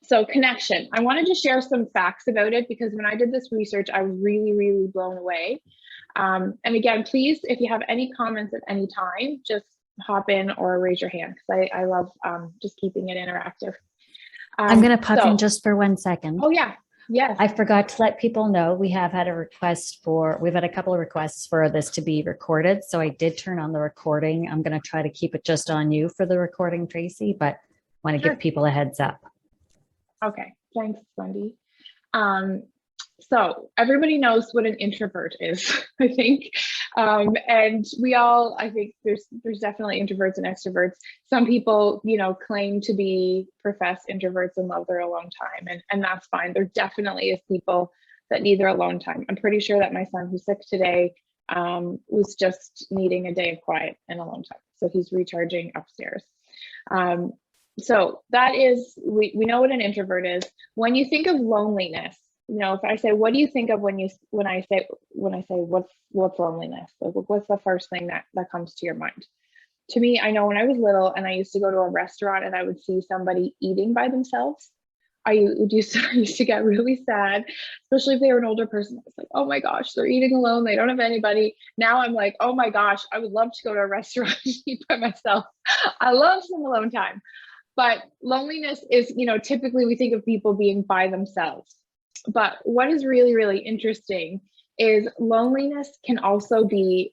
So connection, I wanted to share some facts about it because when I did this research, I was really, really blown away. And again, please, if you have any comments at any time, just hop in or raise your hand because I love just keeping it interactive. I'm going to pop in just for 1 second. Oh yeah. Yes. I forgot to let people know we've had a couple of requests for this to be recorded. So I did turn on the recording. I'm going to try to keep it just on you for the recording, Tracy, but want to give people a heads up. Okay, thanks, Wendy. So everybody knows what an introvert is, I think. And we all, I think there's definitely introverts and extroverts. Some people, claim to be professed introverts and love their alone time, and that's fine. There definitely is people that need their alone time. I'm pretty sure that my son who's sick today was just needing a day of quiet and alone time. So he's recharging upstairs. So that is, we know what an introvert is. When you think of loneliness, if I say, what do you think of when I say what's loneliness? Like, what's the first thing that comes to your mind? To me, I know when I was little and I used to go to a restaurant and I would see somebody eating by themselves, I used to get really sad, especially if they were an older person. I was like, oh my gosh, they're eating alone. They don't have anybody. Now I'm like, oh my gosh, I would love to go to a restaurant and eat by myself. I love some alone time. But loneliness is, typically we think of people being by themselves. But what is really, really interesting is loneliness can also be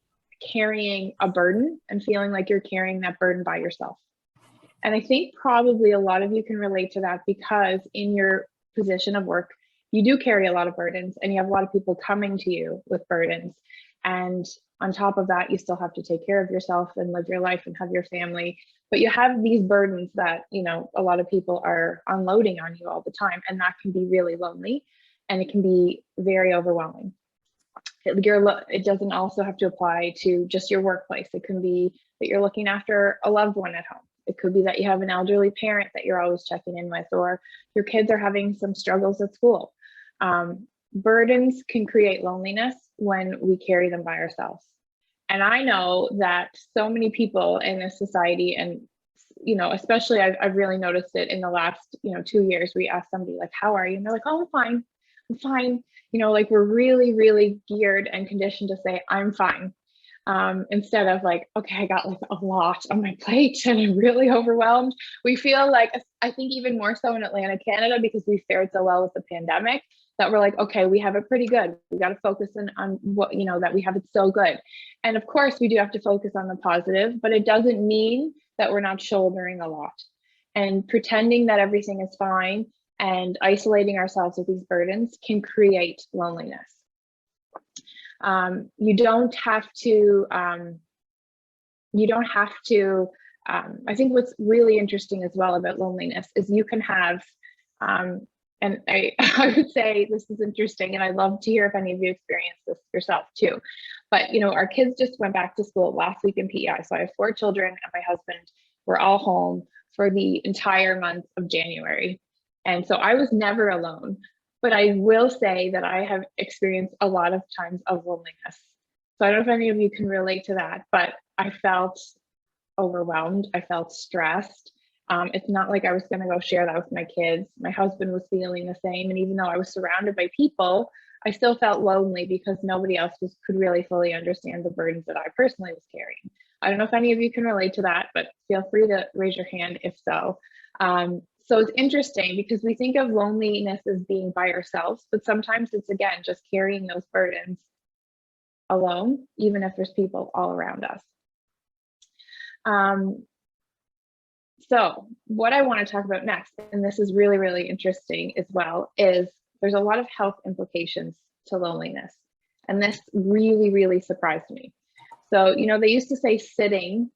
carrying a burden and feeling like you're carrying that burden by yourself. And I think probably a lot of you can relate to that because in your position of work, you do carry a lot of burdens and you have a lot of people coming to you with burdens. And on top of that, you still have to take care of yourself and live your life and have your family. But you have these burdens that, a lot of people are unloading on you all the time. And that can be really lonely and it can be very overwhelming. It doesn't also have to apply to just your workplace. It can be that you're looking after a loved one at home. It could be that you have an elderly parent that you're always checking in with, or your kids are having some struggles at school. Burdens can create loneliness when we carry them by ourselves. And I know that so many people in this society, and especially I've really noticed it in the last 2 years. We ask somebody like, "How are you?" And they're like, "Oh, I'm fine." Like we're really, really geared and conditioned to say, "I'm fine," instead of like, "Okay, I got like a lot on my plate and I'm really overwhelmed." We feel like, I think even more so in Atlantic Canada, because we fared so well with the pandemic, that we're like, okay, we have it pretty good. We got to focus on what, that we have it so good. And of course we do have to focus on the positive, but it doesn't mean that we're not shouldering a lot. And pretending that everything is fine and isolating ourselves with these burdens can create loneliness. You don't have to, I think what's really interesting as well about loneliness is you can have, and I would say this is interesting, and I'd love to hear if any of you experienced this yourself too. But our kids just went back to school last week in PEI. So I have 4 children and my husband. We're all home for the entire month of January. And so I was never alone. But I will say that I have experienced a lot of times of loneliness. So I don't know if any of you can relate to that, but I felt overwhelmed. I felt stressed. It's not like I was going to go share that with my kids. My husband was feeling the same. And even though I was surrounded by people, I still felt lonely because nobody else could really fully understand the burdens that I personally was carrying. I don't know if any of you can relate to that, but feel free to raise your hand if so. So it's interesting because we think of loneliness as being by ourselves, but sometimes it's, again, just carrying those burdens alone, even if there's people all around us. So what I want to talk about next, and this is really, really interesting as well, is there's a lot of health implications to loneliness. And this really, really surprised me. So, they used to say sitting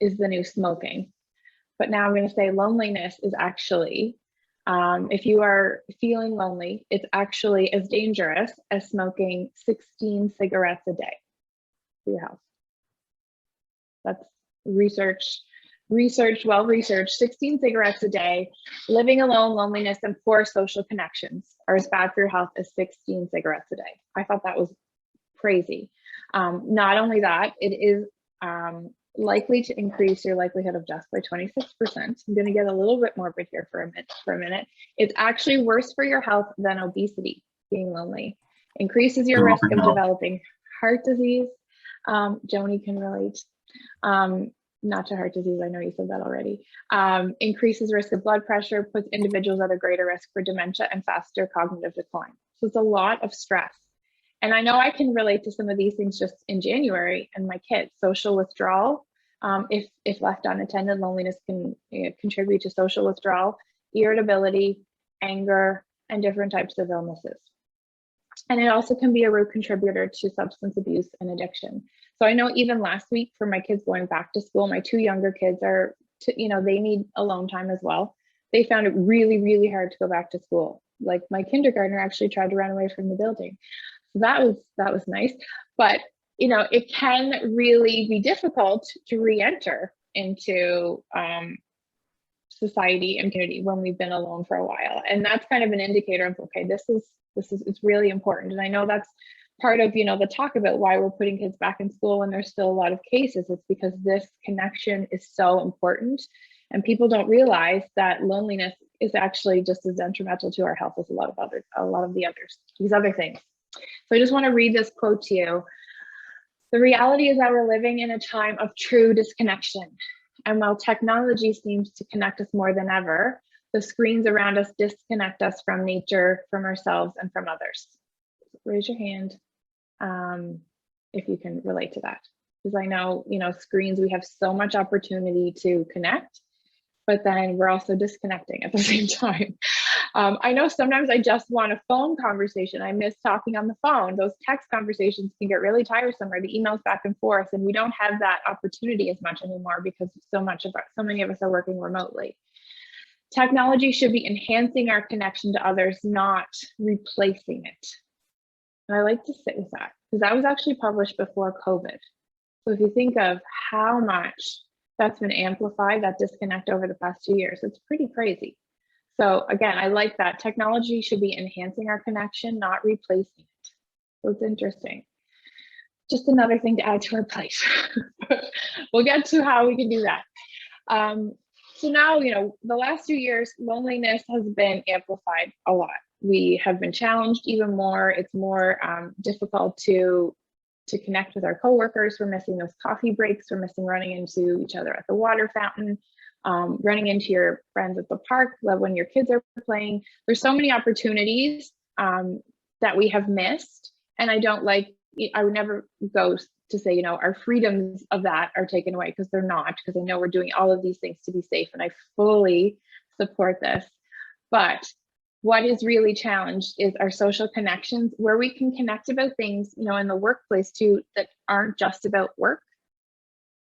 is the new smoking. But now I'm going to say loneliness is actually, if you are feeling lonely, it's actually as dangerous as smoking 16 cigarettes a day for your health. That's well-researched, 16 cigarettes a day, living alone, loneliness, and poor social connections are as bad for your health as 16 cigarettes a day. I thought that was crazy. Not only that, it is likely to increase your likelihood of death by 26%. I'm going to get a little bit morbid here for a minute. It's actually worse for your health than obesity, being lonely. Increases your risk of developing heart disease. Joni can relate. Not to heart disease, I know you said that already. Increases risk of blood pressure, puts individuals at a greater risk for dementia and faster cognitive decline. So it's a lot of stress. And I know I can relate to some of these things just in January and my kids. Social withdrawal, if left unattended, loneliness can contribute to social withdrawal, irritability, anger, and different types of illnesses. And it also can be a root contributor to substance abuse and addiction. So I know even last week for my kids going back to school, my 2 younger kids are, they need alone time as well. They found it really, really hard to go back to school. Like my kindergartner actually tried to run away from the building. So that was nice, but it can really be difficult to re-enter into society and community when we've been alone for a while. And that's kind of an indicator of, okay, it's really important. And I know that's part of, the talk about why we're putting kids back in school when there's still a lot of cases. It's because this connection is so important. And people don't realize that loneliness is actually just as detrimental to our health as a lot of these other things. So I just want to read this quote to you. The reality is that we're living in a time of true disconnection. And while technology seems to connect us more than ever, the screens around us disconnect us from nature, from ourselves, and from others. Raise your hand if you can relate to that. Because I know, screens, we have so much opportunity to connect, but then we're also disconnecting at the same time. I know sometimes I just want a phone conversation. I miss talking on the phone. Those text conversations can get really tiresome, or the emails back and forth, and we don't have that opportunity as much anymore because so many of us are working remotely. Technology should be enhancing our connection to others, not replacing it. And I like to sit with that because that was actually published before COVID. So if you think of how much that's been amplified, that disconnect over the past 2 years, it's pretty crazy. So again, I like that. Technology should be enhancing our connection, not replacing it. So it's interesting. Just another thing to add to our plate. We'll get to how we can do that. So now, the last 2 years, loneliness has been amplified a lot. We have been challenged even more. It's more difficult to connect with our coworkers. We're missing those coffee breaks. We're missing running into each other at the water fountain. Running into your friends at the park when your kids are playing. There's so many opportunities that we have missed. And I would never go to say, our freedoms of that are taken away, because they're not, because I know we're doing all of these things to be safe and I fully support this. But what is really challenged is our social connections, where we can connect about things, in the workplace too, that aren't just about work,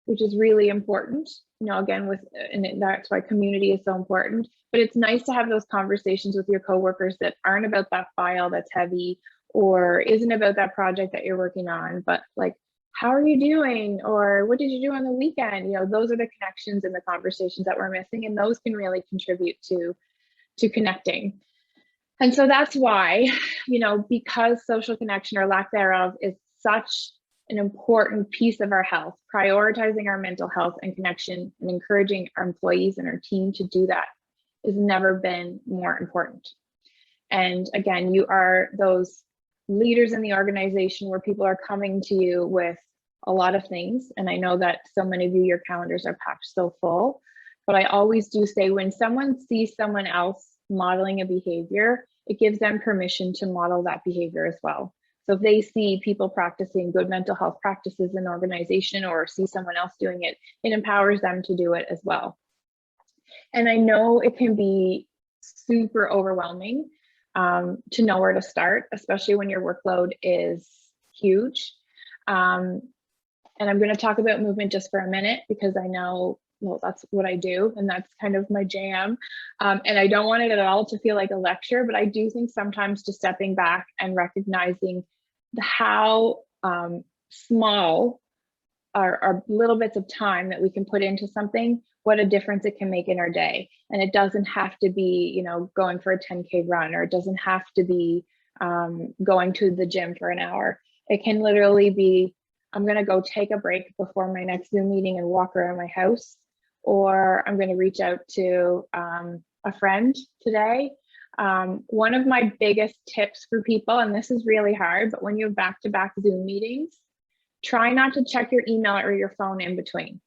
which is really important, again, and that's why community is so important. But it's nice to have those conversations with your coworkers that aren't about that file that's heavy, or isn't about that project that you're working on, but like, how are you doing? Or what did you do on the weekend? Those are the connections and the conversations that we're missing, and those can really contribute to connecting. And so that's why, because social connection or lack thereof is such an important piece of our health, prioritizing our mental health and connection and encouraging our employees and our team to do that has never been more important. And again, you are those leaders in the organization where people are coming to you with a lot of things. And I know that so many of you, your calendars are packed so full, but I always do say, when someone sees someone else modeling a behavior, it gives them permission to model that behavior as well. So if they see people practicing good mental health practices in an organization, or see someone else doing it, it empowers them to do it as well. And I know it can be super overwhelming to know where to start, especially when your workload is huge. And I'm going to talk about movement just for a minute, because I know, well, that's what I do, and that's kind of my jam. And I don't want it at all to feel like a lecture, but I do think sometimes just stepping back and recognizing how small are little bits of time that we can put into something, what a difference it can make in our day. And it doesn't have to be, going for a 10K run, or it doesn't have to be going to the gym for an hour. It can literally be I'm going to go take a break before my next Zoom meeting and walk around my house, or I'm going to reach out to a friend today. One of my biggest tips for people, and this is really hard, but when you have back-to-back Zoom meetings, try not to check your email or your phone in between.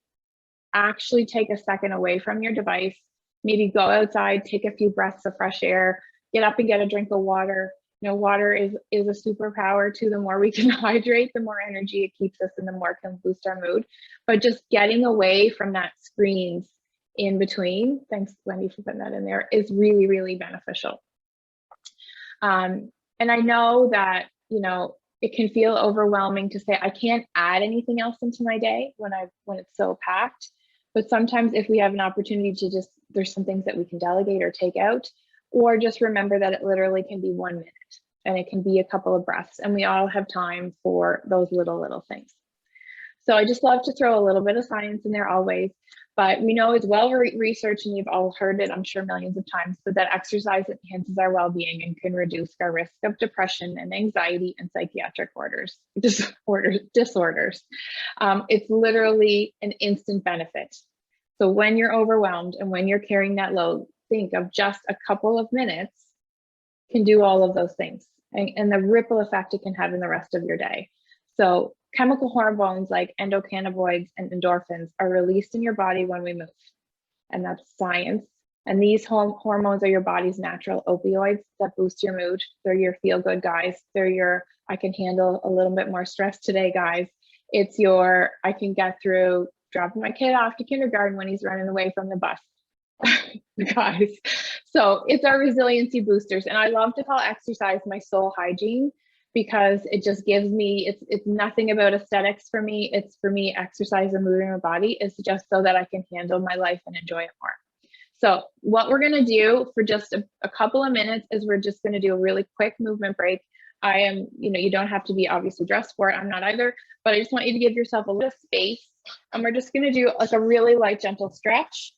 Actually take a second away from your device, maybe go outside, take a few breaths of fresh air, get up and get a drink of water. You know, water is a superpower too. The more we can hydrate, the more energy it keeps us and the more it can boost our mood. But just getting away from that screens in between, thanks Wendy for putting that in there, is really, really beneficial. And I know that, you know, it can feel overwhelming to say, I can't add anything else into my day when it's so packed. But sometimes if we have an opportunity to just, there's some things that we can delegate or take out, or just remember that it literally can be 1 minute and it can be a couple of breaths, and we all have time for those little things. So I just love to throw a little bit of science in there always, but we know it's well researched, and you've all heard it, I'm sure, millions of times, but that exercise enhances our well-being and can reduce our risk of depression and anxiety and psychiatric disorders. It's literally an instant benefit. So when you're overwhelmed and when you're carrying that load, think of just a couple of minutes can do all of those things, and the ripple effect it can have in the rest of your day. So chemical hormones like endocannabinoids and endorphins are released in your body when we move, and that's science. And these hormones are your body's natural opioids that boost your mood. They're your feel-good guys. They're your, I can handle a little bit more stress today guys. It's your, I can get through dropping my kid off to kindergarten when he's running away from the bus guys. So it's our resiliency boosters. And I love to call exercise my soul hygiene, because it just gives me, it's nothing about aesthetics for me. It's for me, exercise and moving my body is just so that I can handle my life and enjoy it more. So what we're going to do for just a couple of minutes is we're just going to do a really quick movement break. I am, you know, you don't have to be obviously dressed for it. I'm not either, but I just want you to give yourself a little space, and we're just going to do like a really light, gentle stretch.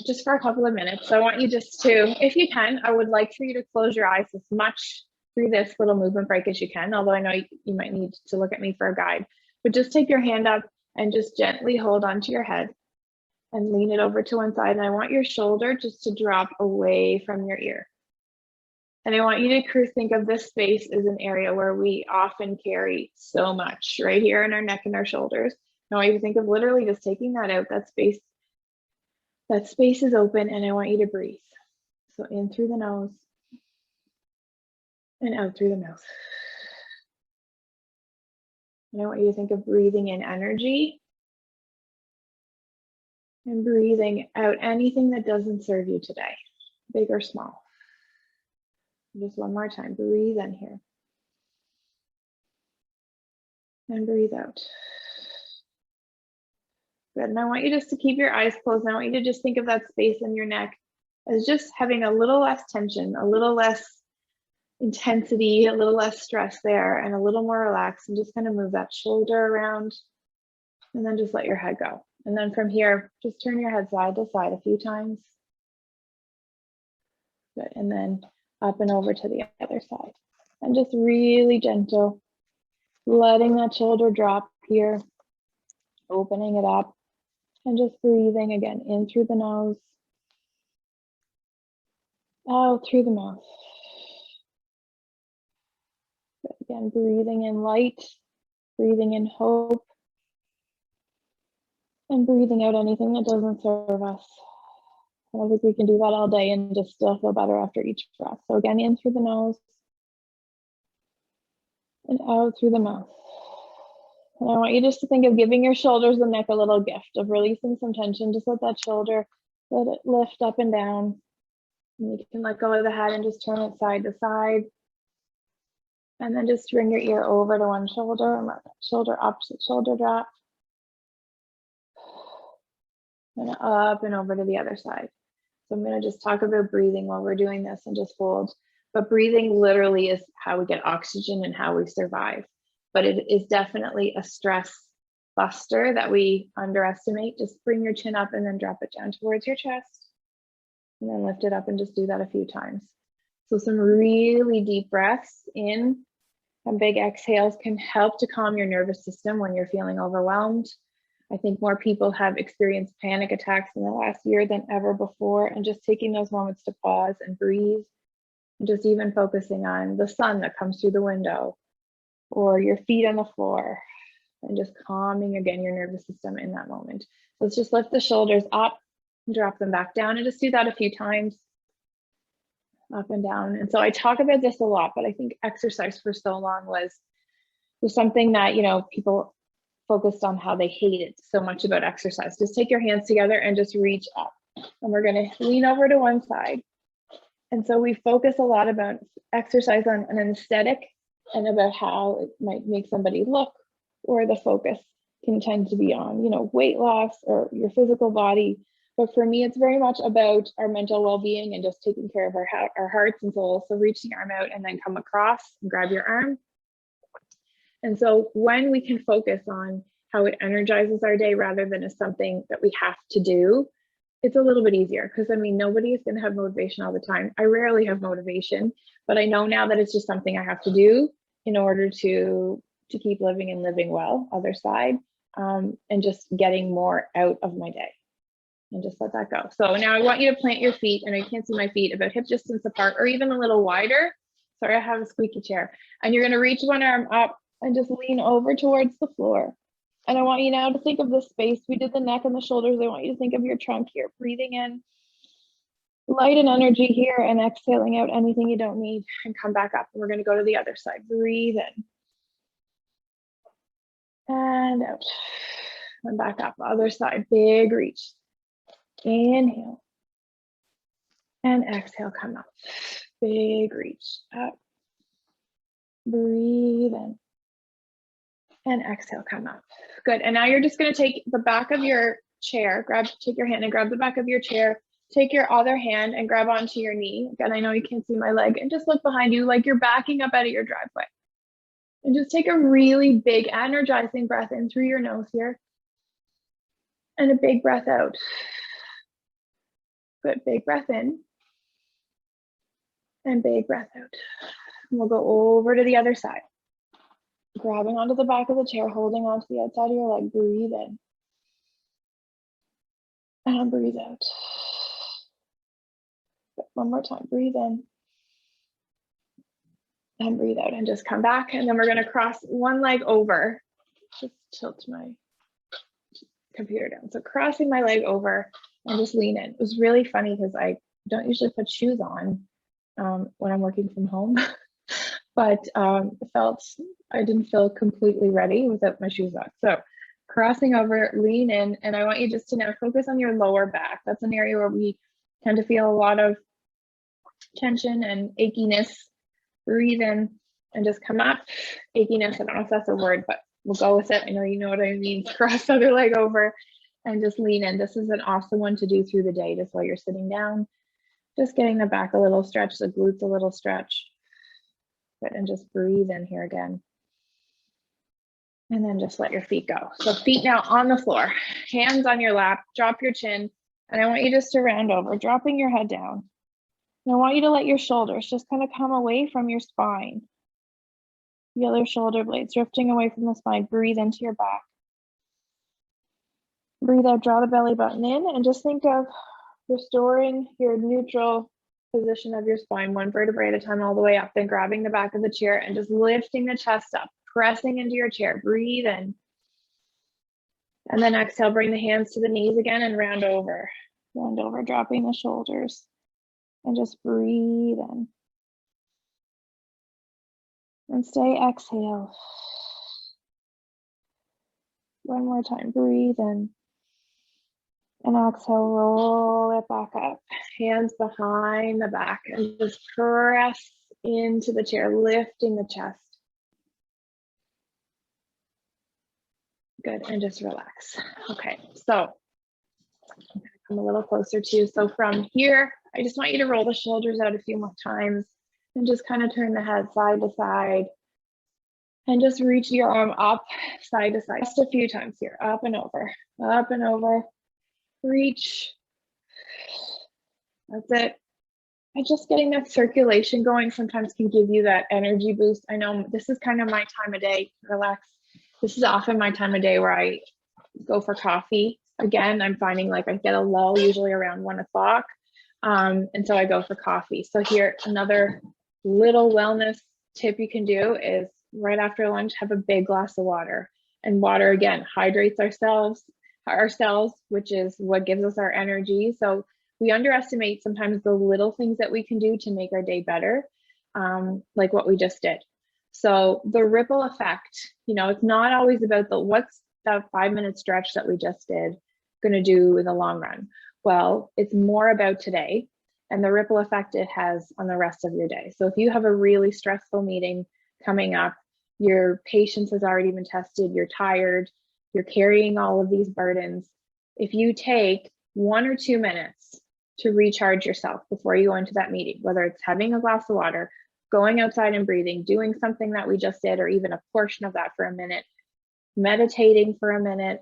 Just for a couple of minutes. So I want you just to, if you can, I would like for you to close your eyes as much through this little movement break as you can, although I know you might need to look at me for a guide, but just take your hand up and just gently hold onto your head and lean it over to one side. And I want your shoulder just to drop away from your ear. And I want you to think of this space as an area where we often carry so much, right here in our neck and our shoulders. I want you to think of literally just taking that out, that space is open, and I want you to breathe. So in through the nose and out through the mouth. And I want you to think of breathing in energy and breathing out anything that doesn't serve you today, big or small. Just one more time, breathe in here. And breathe out. Good, and I want you just to keep your eyes closed, and I want you to just think of that space in your neck as just having a little less tension, a little less intensity, a little less stress there, and a little more relaxed, and just kind of move that shoulder around, and then just let your head go. And then from here, just turn your head side to side a few times. Good, and then up and over to the other side. And just really gentle, letting that shoulder drop here, opening it up, and just breathing again in through the nose, out through the mouth. But again, breathing in light, breathing in hope, and breathing out anything that doesn't serve us. And I think we can do that all day and just still feel better after each breath. So again, in through the nose and out through the mouth. And I want you just to think of giving your shoulders and neck a little gift of releasing some tension. Just let that shoulder, let it lift up and down. And you can let go of the head and just turn it side to side. And then just bring your ear over to one shoulder and let that shoulder opposite shoulder drop. And up and over to the other side. So I'm going to just talk about breathing while we're doing this and just hold. But breathing literally is how we get oxygen and how we survive. But it is definitely a stress buster that we underestimate. Just bring your chin up and then drop it down towards your chest. And then lift it up and just do that a few times. So some really deep breaths in Some big exhales can help to calm your nervous system when you're feeling overwhelmed. I think more people have experienced panic attacks in the last year than ever before, and just taking those moments to pause and breathe, and just even focusing on the sun that comes through the window or your feet on the floor, and just calming again your nervous system in that moment. Let's just lift the shoulders up and drop them back down, and just do that a few times, up and down. And so I talk about this a lot, but I think exercise for so long was something that, you know, people focused on how they hated so much about exercise. Just take your hands together and just reach up. And we're going to lean over to one side. And so we focus a lot about exercise on an aesthetic and about how it might make somebody look, or the focus can tend to be on, you know, weight loss or your physical body. But for me, it's very much about our mental well-being and just taking care of our hearts and souls. So reach the arm out and then come across and grab your arm. And so when we can focus on how it energizes our day rather than as something that we have to do, it's a little bit easier, because I mean, nobody is going to have motivation all the time. I rarely have motivation, but I know now that it's just something I have to do in order to keep living and living well, other side, and just getting more out of my day. And just let that go. So now I want you to plant your feet, and I can't see my feet, about hip distance apart or even a little wider. Sorry, I have a squeaky chair. And you're going to reach one arm up and just lean over towards the floor. And I want you now to think of the space. We did the neck and the shoulders. I want you to think of your trunk here, breathing in light and energy here, and exhaling out anything you don't need, and come back up. And we're going to go to the other side. Breathe in and out, and back up. Other side, big reach. Inhale and exhale, come up. Big reach up. Breathe in and exhale, come up. Good. And now you're just going to take the back of your chair, take your hand and grab the back of your chair. Take your other hand and grab onto your knee. Again, I know you can't see my leg, and just look behind you like you're backing up out of your driveway. And just take a really big energizing breath in through your nose here, and a big breath out. Good, big breath in and big breath out. And we'll go over to the other side. Grabbing onto the back of the chair, holding onto the outside of your leg. Breathe in and breathe out. Good. One more time, breathe in and breathe out, and just come back. And then we're going to cross one leg over. Just tilt my computer down. So crossing my leg over and just lean in. It was really funny because I don't usually put shoes on when I'm working from home, but I didn't feel completely ready without my shoes on. So crossing over, lean in, and I want you just to now focus on your lower back. That's an area where we tend to feel a lot of tension and achiness. Breathe in and just come up. Achiness, I don't know if that's a word, but we'll go with it. I know you know what I mean. Cross the other leg over and just lean in. This is an awesome one to do through the day, just while you're sitting down. Just getting the back a little stretch, the glutes a little stretch. Good, and just breathe in here again. And then just let your feet go. So feet now on the floor, hands on your lap, drop your chin, and I want you just to round over, dropping your head down. And I want you to let your shoulders just kind of come away from your spine. The other shoulder blades drifting away from the spine. Breathe into your back. Breathe out, draw the belly button in, and just think of restoring your neutral position of your spine, one vertebrae at a time, all the way up, then grabbing the back of the chair and just lifting the chest up, pressing into your chair. Breathe in. And then exhale, bring the hands to the knees again and round over. Round over, dropping the shoulders. And just breathe in. And stay, exhale. One more time, breathe in. And exhale, roll it back up. Hands behind the back and just press into the chair, lifting the chest. Good, and just relax. Okay, so I'm gonna come a little closer to you. So from here, I just want you to roll the shoulders out a few more times and just kind of turn the head side to side. And just reach your arm up, side to side, just a few times here, up and over, reach. That's it. just getting that circulation going sometimes can give you that energy boost. I know this is kind of my time of day, relax. This is often my time of day where I go for coffee. Again, I'm finding like I get a lull usually around 1 o'clock. And so I go for coffee. So here, another little wellness tip you can do is right after lunch, have a big glass of water. And water, again, hydrates our cells, which is what gives us our energy. So we underestimate sometimes the little things that we can do to make our day better, like what we just did. So the ripple effect, it's not always about what's that 5-minute stretch that we just did going to do in the long run. Well, it's more about today and the ripple effect it has on the rest of your day. So if you have a really stressful meeting coming up, your patience has already been tested, you're tired, you're carrying all of these burdens. If you take 1 or 2 minutes to recharge yourself before you go into that meeting, whether it's having a glass of water, going outside and breathing, doing something that we just did, or even a portion of that for a minute, meditating for a minute,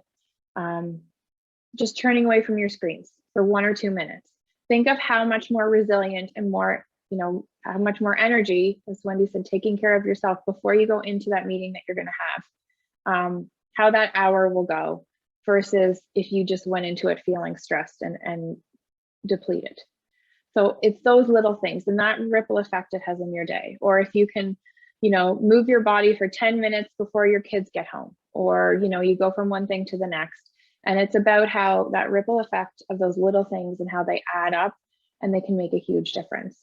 just turning away from your screens for 1 or 2 minutes. Think of how much more resilient and more, how much more energy, as Wendy said, taking care of yourself before you go into that meeting that you're going to have, how that hour will go versus if you just went into it feeling stressed and depleted. So it's those little things and that ripple effect it has in your day. Or if you can, move your body for 10 minutes before your kids get home, or, you go from one thing to the next. And it's about how that ripple effect of those little things and how they add up and they can make a huge difference.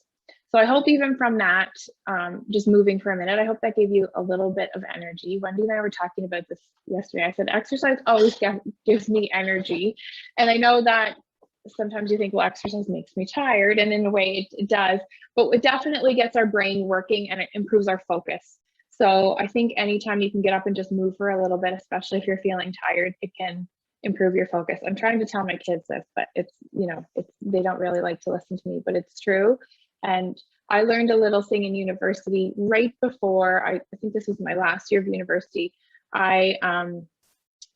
So I hope even from that, just moving for a minute, I hope that gave you a little bit of energy. Wendy and I were talking about this yesterday. I said, exercise always gives me energy. And I know that sometimes you think, well, exercise makes me tired. And in a way it does, but it definitely gets our brain working and it improves our focus. So I think anytime you can get up and just move for a little bit, especially if you're feeling tired, it can improve your focus. I'm trying to tell my kids this, but it's, they don't really like to listen to me, but it's true. And I learned a little thing in university right before, I think this was my last year of university. I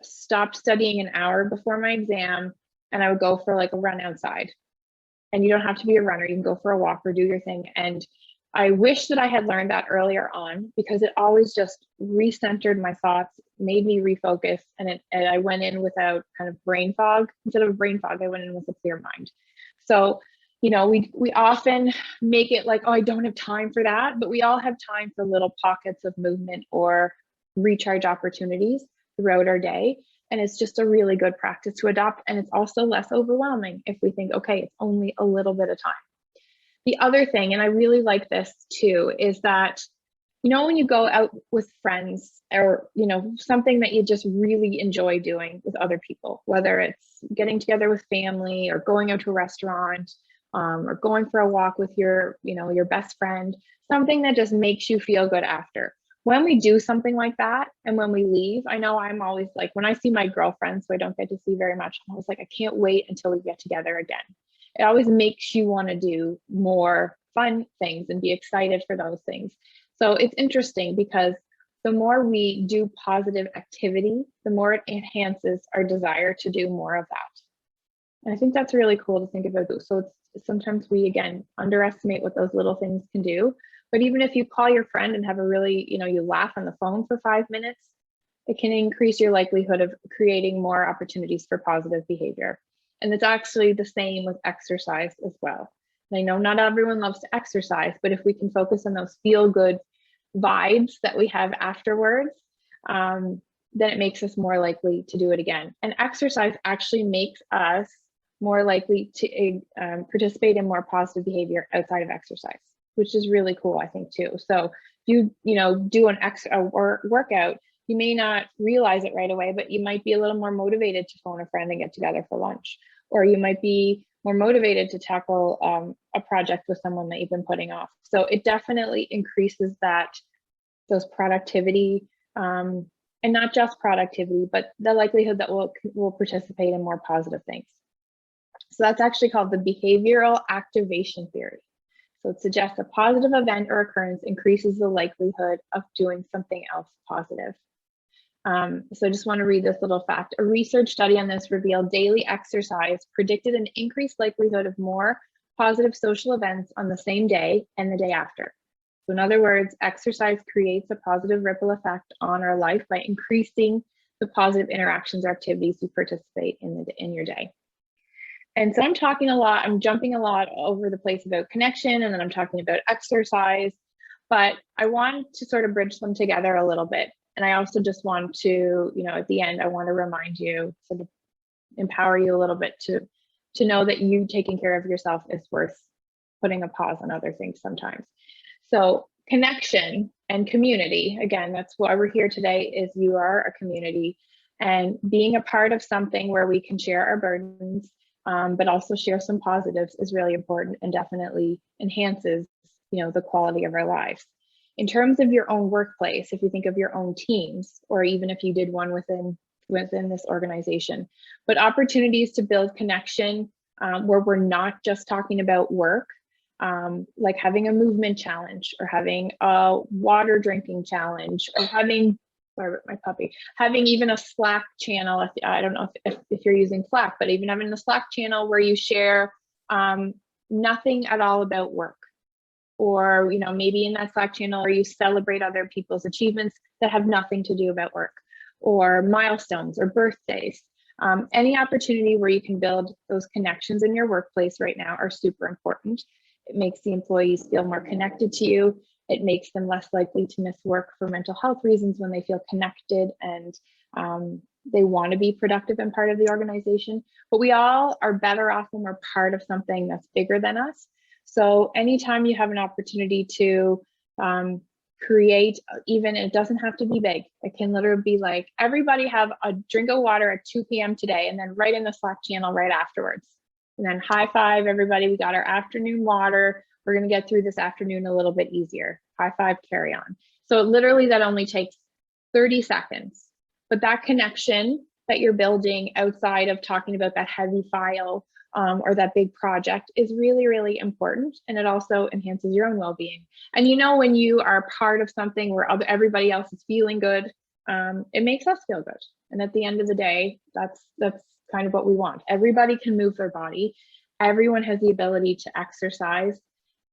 stopped studying an hour before my exam and I would go for like a run outside. And you don't have to be a runner, you can go for a walk or do your thing. And I wish that I had learned that earlier on because it always just recentered my thoughts, made me refocus, and I went in without kind of brain fog. Instead of brain fog, I went in with a clear mind. So, we often make it like, oh, I don't have time for that, but we all have time for little pockets of movement or recharge opportunities throughout our day. And it's just a really good practice to adopt. And it's also less overwhelming if we think, okay, it's only a little bit of time. The other thing, and I really like this too, is that, when you go out with friends or, something that you just really enjoy doing with other people, whether it's getting together with family or going out to a restaurant, or going for a walk with your best friend, something that just makes you feel good after. When we do something like that and when we leave, I know I'm always like, when I see my girlfriends, who I don't get to see very much, I'm always like, I can't wait until we get together again. It always makes you want to do more fun things and be excited for those things. So it's interesting because the more we do positive activity, the more it enhances our desire to do more of that. And I think that's really cool to think about. So sometimes we, again, underestimate what those little things can do. But even if you call your friend and have a really, you laugh on the phone for 5 minutes, it can increase your likelihood of creating more opportunities for positive behavior. And it's actually the same with exercise as well. And I know not everyone loves to exercise, but if we can focus on those feel-good vibes that we have afterwards, then it makes us more likely to do it again. And exercise actually makes us more likely to participate in more positive behavior outside of exercise, which is really cool, I think, too. So you do a workout, you may not realize it right away, but you might be a little more motivated to phone a friend and get together for lunch. Or you might be more motivated to tackle a project with someone that you've been putting off. So it definitely increases those productivity, and not just productivity, but the likelihood that we'll participate in more positive things. So that's actually called the behavioral activation theory. So it suggests a positive event or occurrence increases the likelihood of doing something else positive. So I just want to read this little fact. A research study on this revealed daily exercise predicted an increased likelihood of more positive social events on the same day and the day after. So in other words, exercise creates a positive ripple effect on our life by increasing the positive interactions or activities you participate in your day. And so I'm talking a lot, I'm jumping a lot over the place about connection, and then I'm talking about exercise, but I want to sort of bridge them together a little bit. And I also just want to, at the end, I want to remind you, sort of empower you a little bit to know that you taking care of yourself is worth putting a pause on other things sometimes. So connection and community, again, that's why we're here today, is you are a community, and being a part of something where we can share our burdens, but also share some positives is really important and definitely enhances, the quality of our lives. In terms of your own workplace, if you think of your own teams, or even if you did one within this organization, but opportunities to build connection where we're not just talking about work, like having a movement challenge, or having a water drinking challenge, or having, sorry, my puppy, having even a Slack channel. I don't know if you're using Slack, but even having a Slack channel where you share nothing at all about work, or maybe in that Slack channel where you celebrate other people's achievements that have nothing to do about work, or milestones or birthdays. Any opportunity where you can build those connections in your workplace right now are super important. It makes the employees feel more connected to you. It makes them less likely to miss work for mental health reasons when they feel connected and they want to be productive and part of the organization. But we all are better off when we're part of something that's bigger than us. So anytime you have an opportunity to create, even, it doesn't have to be big. It can literally be like, everybody have a drink of water at 2 p.m. today, and then right in the Slack channel right afterwards. And then high five, everybody, we got our afternoon water. We're going to get through this afternoon a little bit easier. High five, carry on. So literally that only takes 30 seconds. But that connection that you're building outside of talking about that heavy file or that big project is really, really important. And it also enhances your own well-being. And when you are part of something where everybody else is feeling good, it makes us feel good. And at the end of the day, that's kind of what we want. Everybody can move their body. Everyone has the ability to exercise.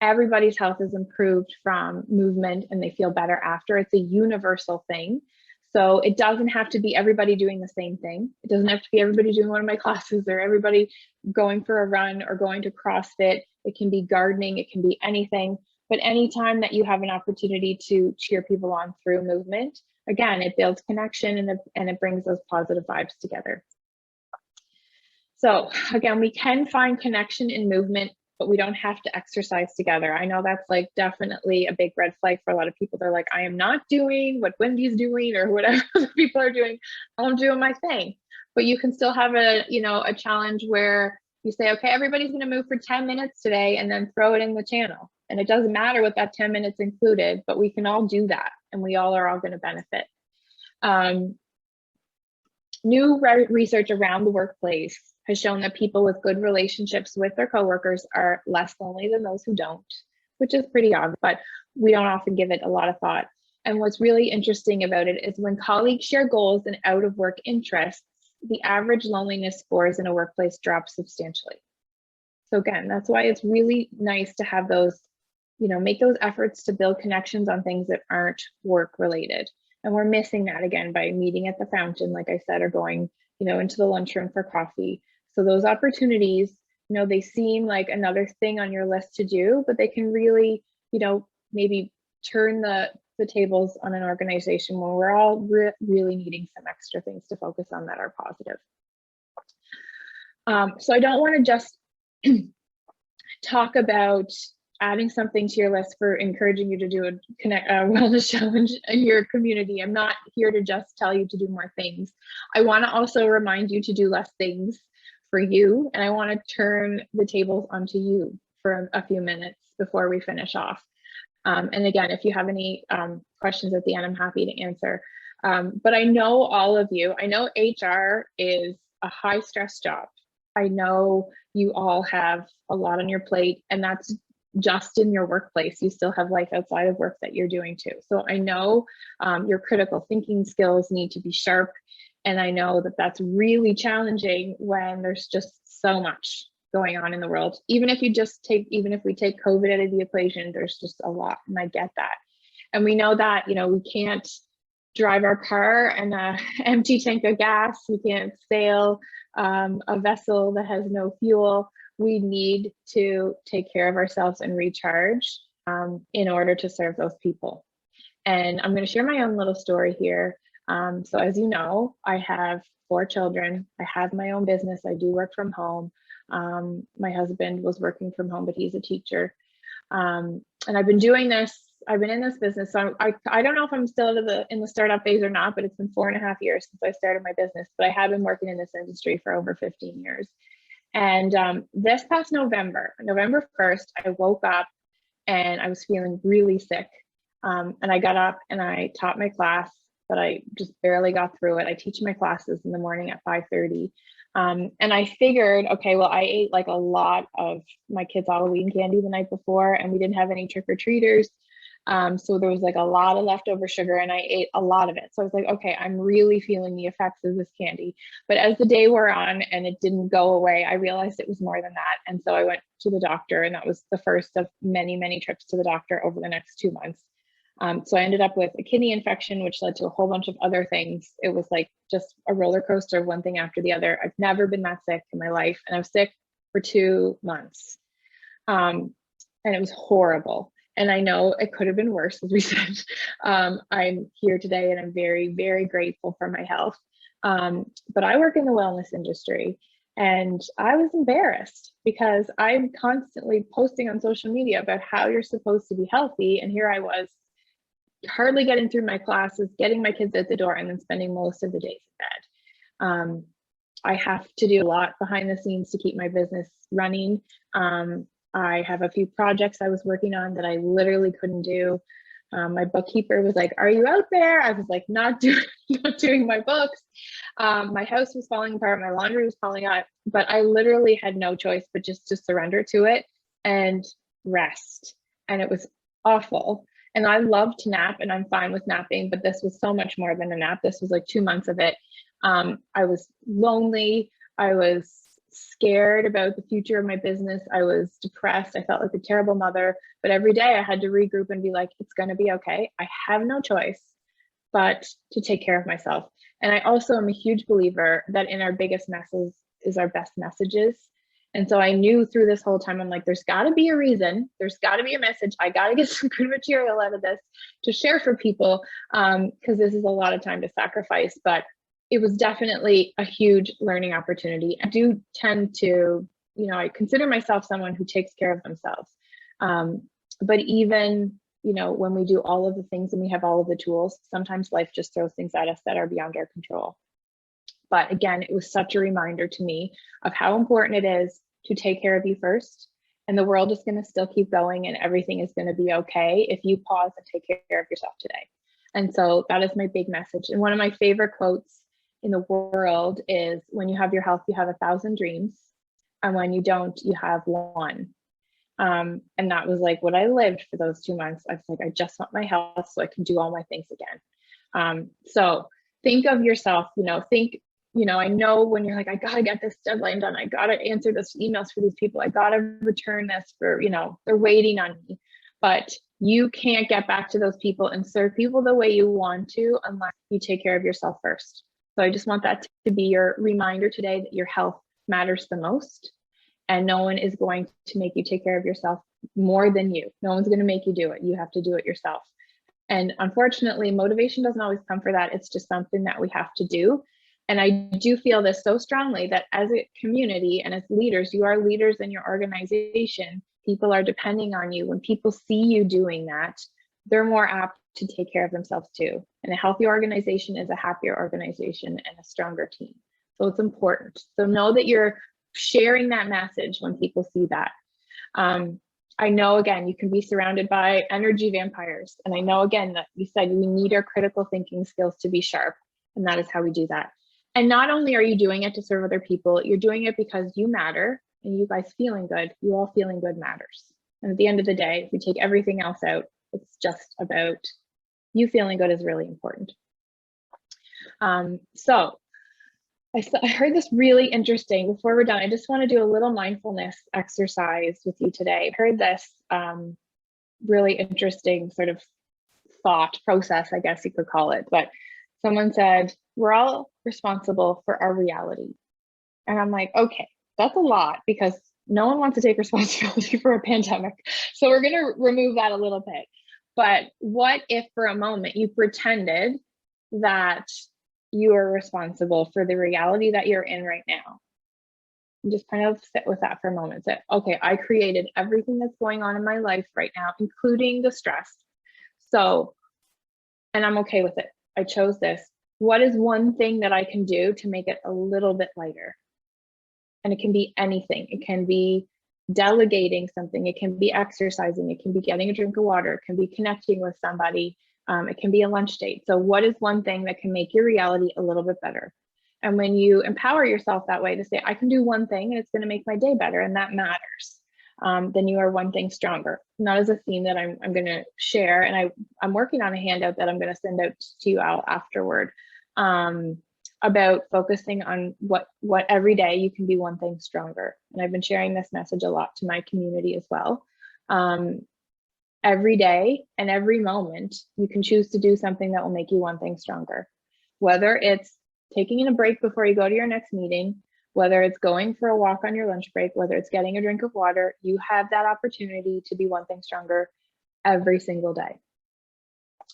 Everybody's health is improved from movement and they feel better after. It's a universal thing. So it doesn't have to be everybody doing the same thing. It doesn't have to be everybody doing one of my classes or everybody going for a run or going to CrossFit. It can be gardening, it can be anything. But anytime that you have an opportunity to cheer people on through movement, again, it builds connection and it brings those positive vibes together. So again, we can find connection in movement, but we don't have to exercise together. I know that's like definitely a big red flag for a lot of people. They're like, I am not doing what Wendy's doing or whatever people are doing. I'm doing my thing. But you can still have a challenge where you say, okay, everybody's going to move for 10 minutes today and then throw it in the channel. And it doesn't matter what that 10 minutes included, but we can all do that and we all are going to benefit. New research around the workplace has shown that people with good relationships with their coworkers are less lonely than those who don't, which is pretty obvious, but we don't often give it a lot of thought. And what's really interesting about it is when colleagues share goals and out of work interests, the average loneliness scores in a workplace drop substantially. So again, that's why it's really nice to have those, make those efforts to build connections on things that aren't work related. And we're missing that again by meeting at the fountain, like I said, or going, into the lunchroom for coffee. So those opportunities, they seem like another thing on your list to do, but they can really, maybe turn the tables on an organization where we're all really needing some extra things to focus on that are positive. So I don't want to just talk about adding something to your list for encouraging you to do a wellness challenge in your community. I'm not here to just tell you to do more things. I want to also remind you to do less things for you. And I want to turn the tables onto you for a few minutes before we finish off. And again, if you have any questions at the end, I'm happy to answer. But I know all of you, I know HR is a high stress job. I know you all have a lot on your plate, and that's just in your workplace. You still have life outside of work that you're doing too. So I know your critical thinking skills need to be sharp. And I know that that's really challenging when there's just so much going on in the world. Even if we take COVID out of the equation, there's just a lot, and I get that. And we know that, you know, we can't drive our car and an empty tank of gas. We can't sail a vessel that has no fuel. We need to take care of ourselves and recharge in order to serve those people. And I'm going to share my own little story here. So as you know, I have 4 children. I have my own business. I do work from home. My husband was working from home, but he's a teacher. And I've been doing this. I've been in this business. So I don't know if I'm still in the startup phase or not, but it's been 4.5 years since I started my business. But I have been working in this industry for over 15 years. And this past November 1st, I woke up and I was feeling really sick. And I got up and I taught my class, but I just barely got through it. I teach my classes in the morning at 5:30. And I figured, okay, well, I ate like a lot of my kids' Halloween candy the night before, and we didn't have any trick-or-treaters. So there was like a lot of leftover sugar, and I ate a lot of it. So I was like, okay, I'm really feeling the effects of this candy. But as the day wore on and it didn't go away, I realized it was more than that. And so I went to the doctor, and that was the first of many, many trips to the doctor over the next 2 months. So I ended up with a kidney infection, which led to a whole bunch of other things. It was like just a roller coaster of one thing after the other. I've never been that sick in my life, and I was sick for 2 months. And it was horrible. And I know it could have been worse, as we said. I'm here today and I'm very, very grateful for my health. But I work in the wellness industry, and I was embarrassed because I'm constantly posting on social media about how you're supposed to be healthy. And here I was, hardly getting through my classes, getting my kids out the door, and then spending most of the days in bed. I have to do a lot behind the scenes to keep my business running. I have a few projects I was working on that I literally couldn't do. My bookkeeper was like, "Are you out there?" I was like, not doing my books. My house was falling apart, my laundry was falling out, but I literally had no choice but just to surrender to it and rest. And it was awful. And I love to nap, and I'm fine with napping, but this was so much more than a nap. This was like 2 months of it. I was lonely. I was scared about the future of my business. I was depressed. I felt like a terrible mother, but every day I had to regroup and be like, it's going to be okay. I have no choice but to take care of myself. And I also am a huge believer that in our biggest messes is our best messages. And so I knew through this whole time, I'm like, there's got to be a reason. There's got to be a message. I got to get some good material out of this to share for people, because this is a lot of time to sacrifice. But it was definitely a huge learning opportunity. I do tend to, I consider myself someone who takes care of themselves. But even, when we do all of the things and we have all of the tools, sometimes life just throws things at us that are beyond our control. But again, it was such a reminder to me of how important it is to take care of you first. And the world is going to still keep going, and everything is going to be okay if you pause and take care of yourself today. And so that is my big message. And one of my favorite quotes in the world is, when you have your health, you have 1,000 dreams. And when you don't, you have one. And that was like what I lived for those 2 months. I was like, I just want my health so I can do all my things again. So think of yourself, I know when you're like, I got to get this deadline done. I got to answer this emails for these people. I got to return this for, they're waiting on me. But you can't get back to those people and serve people the way you want to unless you take care of yourself first. So I just want that to be your reminder today that your health matters the most, and no one is going to make you take care of yourself more than you. No one's going to make you do it. You have to do it yourself. And unfortunately, motivation doesn't always come for that. It's just something that we have to do. And I do feel this so strongly that as a community and as leaders, you are leaders in your organization. People are depending on you. When people see you doing that, they're more apt to take care of themselves too. And a healthy organization is a happier organization and a stronger team. So it's important. So know that you're sharing that message when people see that. I know, again, you can be surrounded by energy vampires. And I know, again, that you said we need our critical thinking skills to be sharp. And that is how we do that. And not only are you doing it to serve other people, you're doing it because you matter, and you guys feeling good, you all feeling good matters. And at the end of the day, if we take everything else out, it's just about you feeling good is really important. So I heard this really interesting. Before we're done, I just want to do a little mindfulness exercise with you today. I heard this really interesting sort of thought process, I guess you could call it. But someone said, we're all responsible for our reality. And I'm like, okay, that's a lot because no one wants to take responsibility for a pandemic. So we're going to remove that a little bit. But what if for a moment you pretended that you are responsible for the reality that you're in right now? And just kind of sit with that for a moment. Say, okay, I created everything that's going on in my life right now, including the stress. So, and I'm okay with it. I chose this. What is one thing that I can do to make it a little bit lighter? And it can be anything. It can be delegating something. It can be exercising. It can be getting a drink of water. It can be connecting with somebody. It can be a lunch date. So what is one thing that can make your reality a little bit better? And when you empower yourself that way to say, I can do one thing and it's going to make my day better, and that matters, then you are one thing stronger. And that is a theme that I'm going to share. And I'm working on a handout that I'm going to send out to you all afterward. About focusing on what every day you can be one thing stronger. And I've been sharing this message a lot to my community as well. Every day and every moment, you can choose to do something that will make you one thing stronger. Whether it's taking a break before you go to your next meeting, whether it's going for a walk on your lunch break, whether it's getting a drink of water, you have that opportunity to be one thing stronger every single day.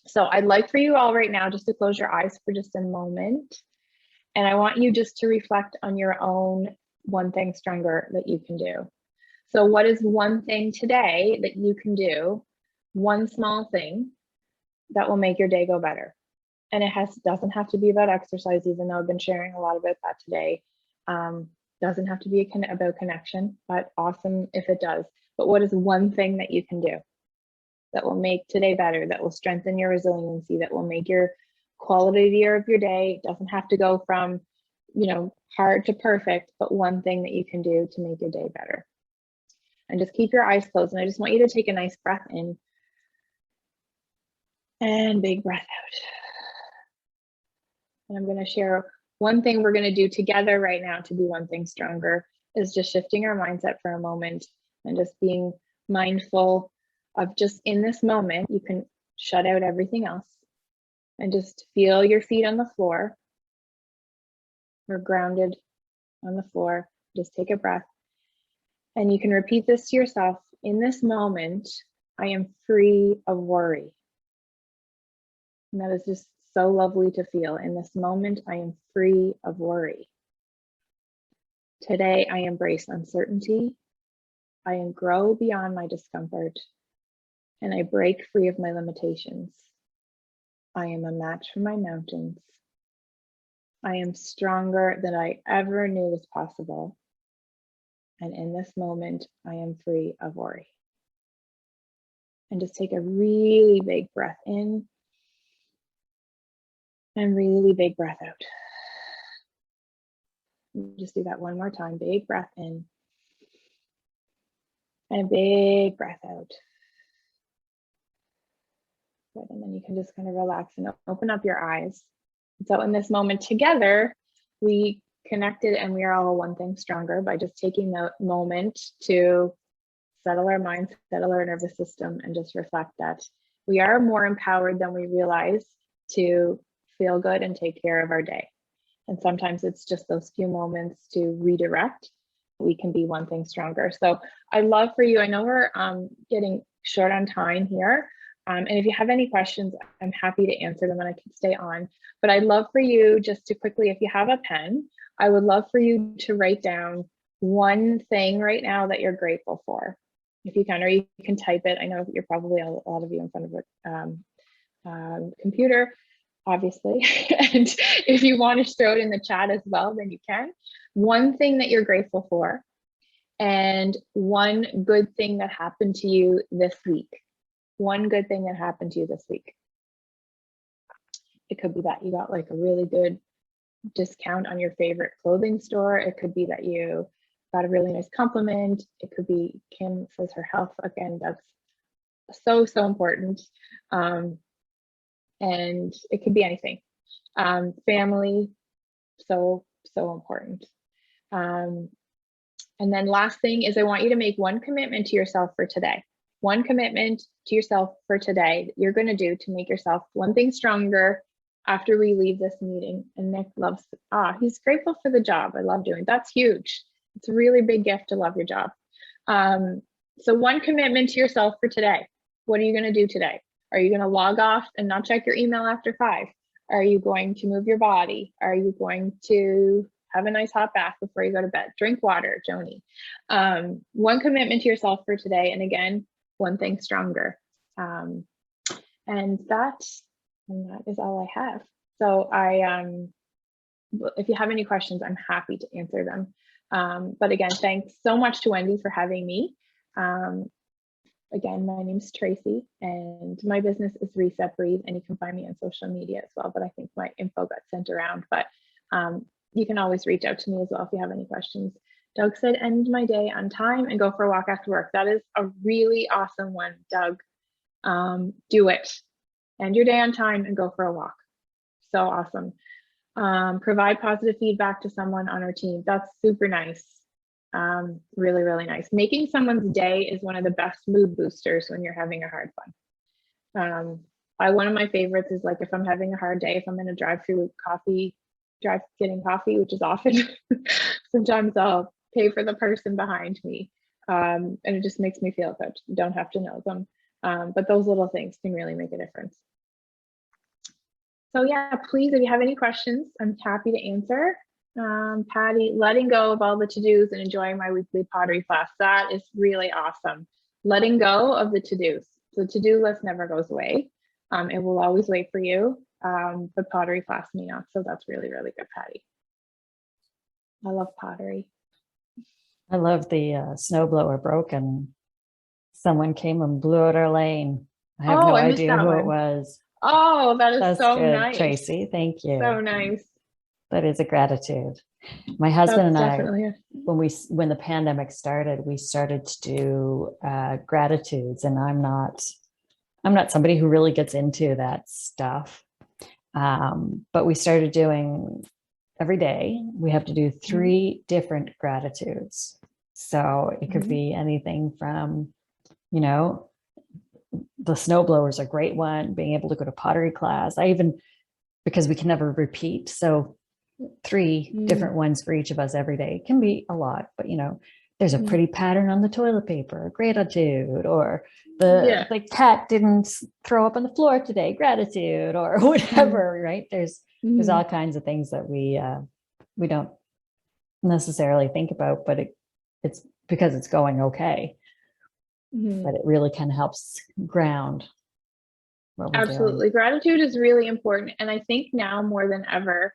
So I'd like for you all right now just to close your eyes for just a moment. And I want you just to reflect on your own one thing stronger that you can do. So what is one thing today that you can do, one small thing that will make your day go better? And it doesn't have to be about exercise, even though I've been sharing a lot about that today. Doesn't have to be about connection, but awesome if it does. But what is one thing that you can do that will make today better, that will strengthen your resiliency, that will make your quality of your day? It doesn't have to go from, hard to perfect, but one thing that you can do to make your day better. And just keep your eyes closed. And I just want you to take a nice breath in and big breath out. And I'm going to share one thing we're going to do together right now to be one thing stronger is just shifting our mindset for a moment and just being mindful of just in this moment. You can shut out everything else and just feel your feet on the floor. We're grounded on the floor. Just take a breath. And you can repeat this to yourself. In this moment, I am free of worry. And that is just so lovely to feel. In this moment, I am free of worry. Today, I embrace uncertainty. I grow beyond my discomfort. And I break free of my limitations. I am a match for my mountains. I am stronger than I ever knew was possible. And in this moment, I am free of worry. And just take a really big breath in and really big breath out. Just do that one more time. Big breath in and big breath out. Good. And then you can just kind of relax and open up your eyes. So in this moment together, we connected and we are all one thing stronger by just taking the moment to settle our minds, settle our nervous system, and just reflect that we are more empowered than we realize to feel good and take care of our day. And sometimes it's just those few moments to redirect. We can be one thing stronger. So I'd love for you, I know we're getting short on time here. And if you have any questions, I'm happy to answer them and I can stay on. But I'd love for you just to quickly, if you have a pen, I would love for you to write down one thing right now that you're grateful for. If you can, or you can type it. I know you're probably a lot of you in front of a computer, obviously. And if you want to throw it in the chat as well, then you can. One thing that you're grateful for and one good thing that happened to you this week. One good thing that happened to you this week. It could be that you got like a really good discount on your favorite clothing store. It could be that you got a really nice compliment. It could be Kim says her health. Again, that's so important. And it could be anything. Family, so so important. And then last thing is I want you to make one commitment to yourself for today. One commitment to yourself for today that you're going to do to make yourself one thing stronger after we leave this meeting. And Nick loves, he's grateful for the job. I love doing, that's huge. It's a really big gift to love your job. So one commitment to yourself for today. What are you going to do today? Are you going to log off and not check your email after 5? Are you going to move your body? Are you going to have a nice hot bath before you go to bed? Drink water, Joni. One commitment to yourself for today. And again, one thing stronger. And that is all I have. So if you have any questions, I'm happy to answer them. But again, thanks so much to Wendy for having me. Again, my name's Tracy and my business is Reset Breathe, and you can find me on social media as well, but I think my info got sent around, but you can always reach out to me as well if you have any questions. Doug said, end my day on time and go for a walk after work. That is a really awesome one, Doug. Do it. End your day on time and go for a walk. So awesome. Provide positive feedback to someone on our team. That's super nice. Really, really nice. Making someone's day is one of the best mood boosters when you're having a hard one. One of my favorites is like if I'm having a hard day, if I'm in a drive-through getting coffee, which is often, sometimes I'll pay for the person behind me. And it just makes me feel good. You don't have to know them. But those little things can really make a difference. So yeah, please, if you have any questions, I'm happy to answer. Patty, letting go of all the to-dos and enjoying my weekly pottery class. That is really awesome. Letting go of the to-dos. The to-do list never goes away. It will always wait for you. But pottery class may not. So that's really, really good, Patty. I love pottery. I love the snowblower broke and someone came and blew out our lane. I have no idea who it was. Oh, that is That's so good, nice. Tracy. Thank you. So nice. That is a gratitude. My husband That's and I, when the pandemic started, we started to do gratitudes, and I'm not somebody who really gets into that stuff. But we started doing every day. We have to do 3 different gratitudes. So it could be anything from, you know, the snowblower is a great one, being able to go to pottery class. Because we can never repeat. So 3 different ones for each of us every day. It can be a lot, but you know, there's a pretty pattern on the toilet paper, gratitude, or the cat didn't throw up on the floor today, gratitude, or whatever, right? There's all kinds of things that we don't necessarily think about, but it's because it's going okay. But it really kind of helps ground what we're Absolutely. doing. Gratitude is really important. And I think now more than ever,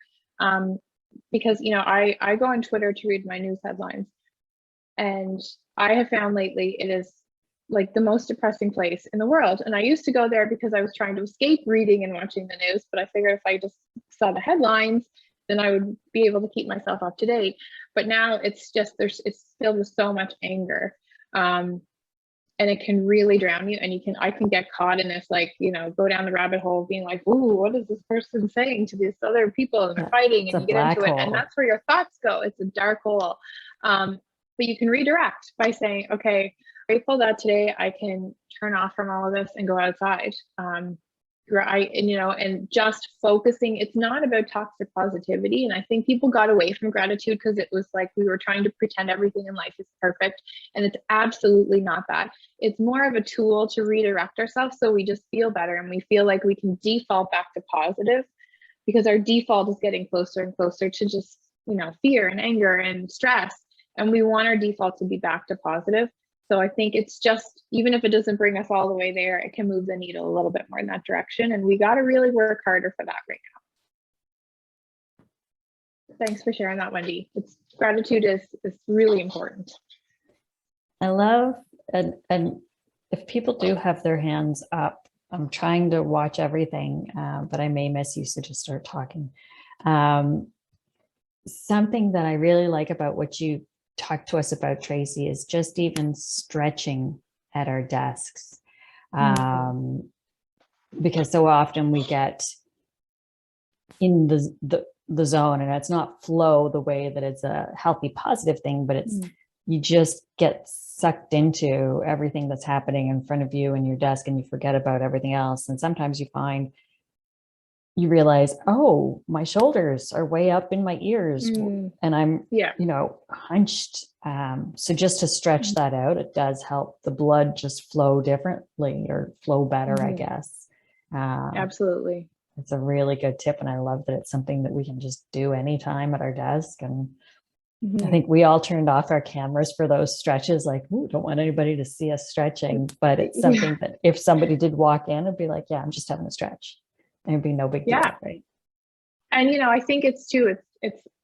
because, you know, I go on Twitter to read my news headlines, and I have found lately it is like the most depressing place in the world. And I used to go there because I was trying to escape reading and watching the news, but I figured if I just saw the headlines, then I would be able to keep myself up to date. But now it's filled with so much anger. And it can really drown you, and I can get caught in this, like, you know, go down the rabbit hole being like, ooh, what is this person saying to these other people, and they're fighting, and you get into it, and that's where your thoughts go. It's a dark hole. But you can redirect by saying, okay, grateful that today I can turn off from all of this and go outside. And just focusing. It's not about toxic positivity. And I think people got away from gratitude because it was like we were trying to pretend everything in life is perfect. And it's absolutely not that. It's more of a tool to redirect ourselves so we just feel better and we feel like we can default back to positive, because our default is getting closer and closer to just, you know, fear and anger and stress. And we want our default to be back to positive. So I think it's just, even if it doesn't bring us all the way there, it can move the needle a little bit more in that direction. And we got to really work harder for that right now. Thanks for sharing that, Wendy. Gratitude is really important. I love, and if people do have their hands up, I'm trying to watch everything, but I may miss you, so just start talking. Something that I really like about what you talk to us about, Tracy, is just even stretching at our desks. Because so often we get in the zone, and it's not flow the way that it's a healthy, positive thing, but it's, you just get sucked into everything that's happening in front of you and your desk, and you forget about everything else. And sometimes you realize, oh, my shoulders are way up in my ears and I'm, hunched. So just to stretch that out, it does help the blood just flow differently or flow better, I guess. Absolutely. It's a really good tip. And I love that it's something that we can just do anytime at our desk. And I think we all turned off our cameras for those stretches, like, ooh, don't want anybody to see us stretching. But it's something that if somebody did walk in, it'd be like, yeah, I'm just having a stretch. It'd be no big deal, right? And I think it's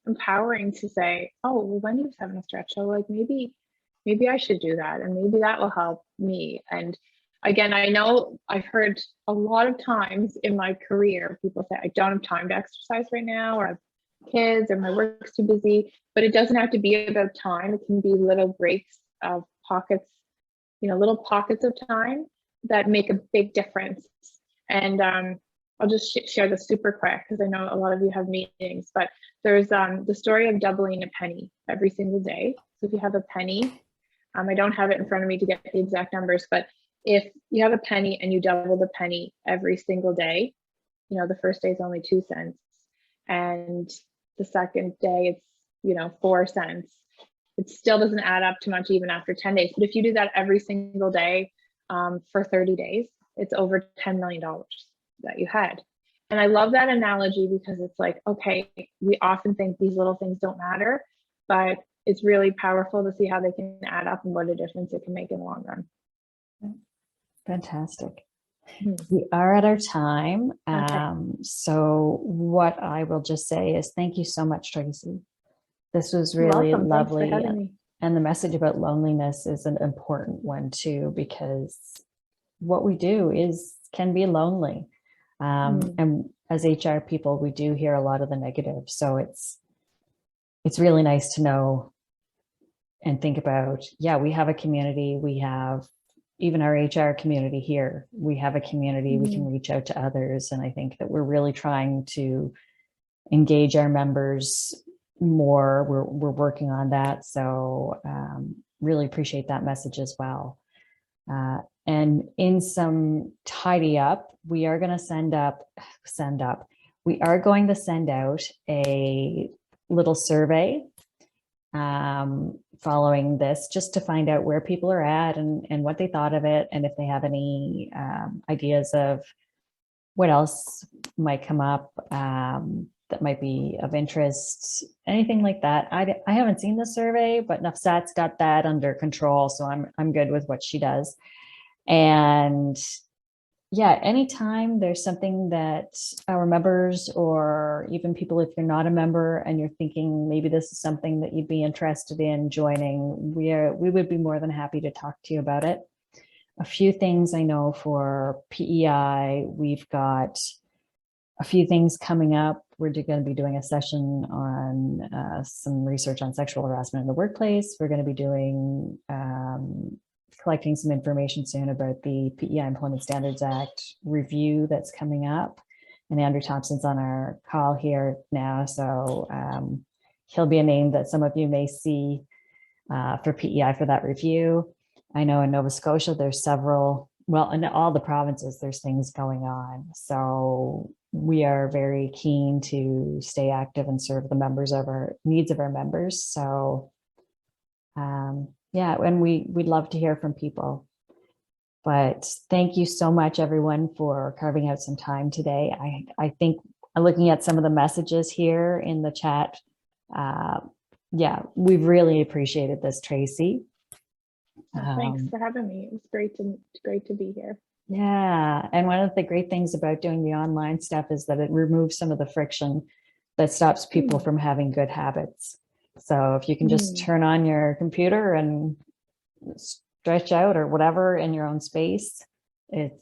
empowering to say, oh, well, Wendy's having a stretch, so like maybe I should do that, and maybe that will help me. And again, I know I've heard a lot of times in my career, people say, I don't have time to exercise right now, or I have kids, or my work's too busy. But it doesn't have to be about time. It can be little breaks of pockets, little pockets of time that make a big difference. And I'll just share this super quick because I know a lot of you have meetings, but there's the story of doubling a penny every single day. So if you have a penny, I don't have it in front of me to get the exact numbers, but if you have a penny and you double the penny every single day, the first day is only 2 cents. And the second day it's, 4 cents. It still doesn't add up to much even after 10 days. But if you do that every single day for 30 days, it's over $10 million that you had. And I love that analogy because it's like, okay, we often think these little things don't matter, but it's really powerful to see how they can add up and what a difference it can make in the long run. Fantastic. We are at our time. So what I will just say is thank you so much, Tracy. This was really lovely. And the message about loneliness is an important one too, because what we do can be lonely. And as HR people, we do hear a lot of the negative. So it's really nice to know and think about, we have a community. We have even our HR community here. We have a community, we can reach out to others. And I think that we're really trying to engage our members more. We're working on that. So really appreciate that message as well. And in some tidy up, we are going to send out a little survey following this, just to find out where people are at and what they thought of it. And if they have any ideas of what else might come up that might be of interest, anything like that. I haven't seen the survey, but Nafsat's got that under control. So I'm good with what she does. And anytime there's something that our members, or even people, if you're not a member and you're thinking maybe this is something that you'd be interested in joining, we would be more than happy to talk to you about it. A few things I know for PEI, we've got a few things coming up. We're going to be doing a session on some research on sexual harassment in the workplace. We're going to be doing collecting some information soon about the PEI Employment Standards Act review that's coming up. And Andrew Thompson's on our call here now. So he'll be a name that some of you may see for PEI for that review. I know in Nova Scotia, there's several, in all the provinces, there's things going on. So we are very keen to stay active and serve the needs of our members. So and we'd love to hear from people. But thank you so much, everyone, for carving out some time today. I think looking at some of the messages here in the chat, we've really appreciated this, Tracy. Thanks for having me. It was great to be here. Yeah, and one of the great things about doing the online stuff is that it removes some of the friction that stops people from having good habits. So if you can just turn on your computer and stretch out or whatever in your own space, it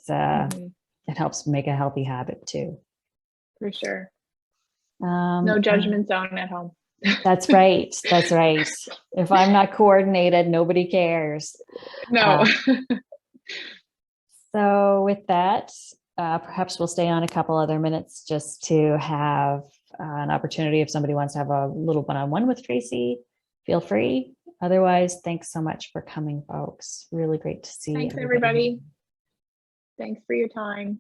helps make a healthy habit too. For sure. No judgment zone at home. That's right. That's right. If I'm not coordinated, nobody cares. No. So with that, perhaps we'll stay on a couple other minutes just to have an opportunity, if somebody wants to have a little one-on-one with Tracy, feel free. Otherwise, thanks so much for coming, folks. Really great to see Thanks, everybody. Thanks for your time.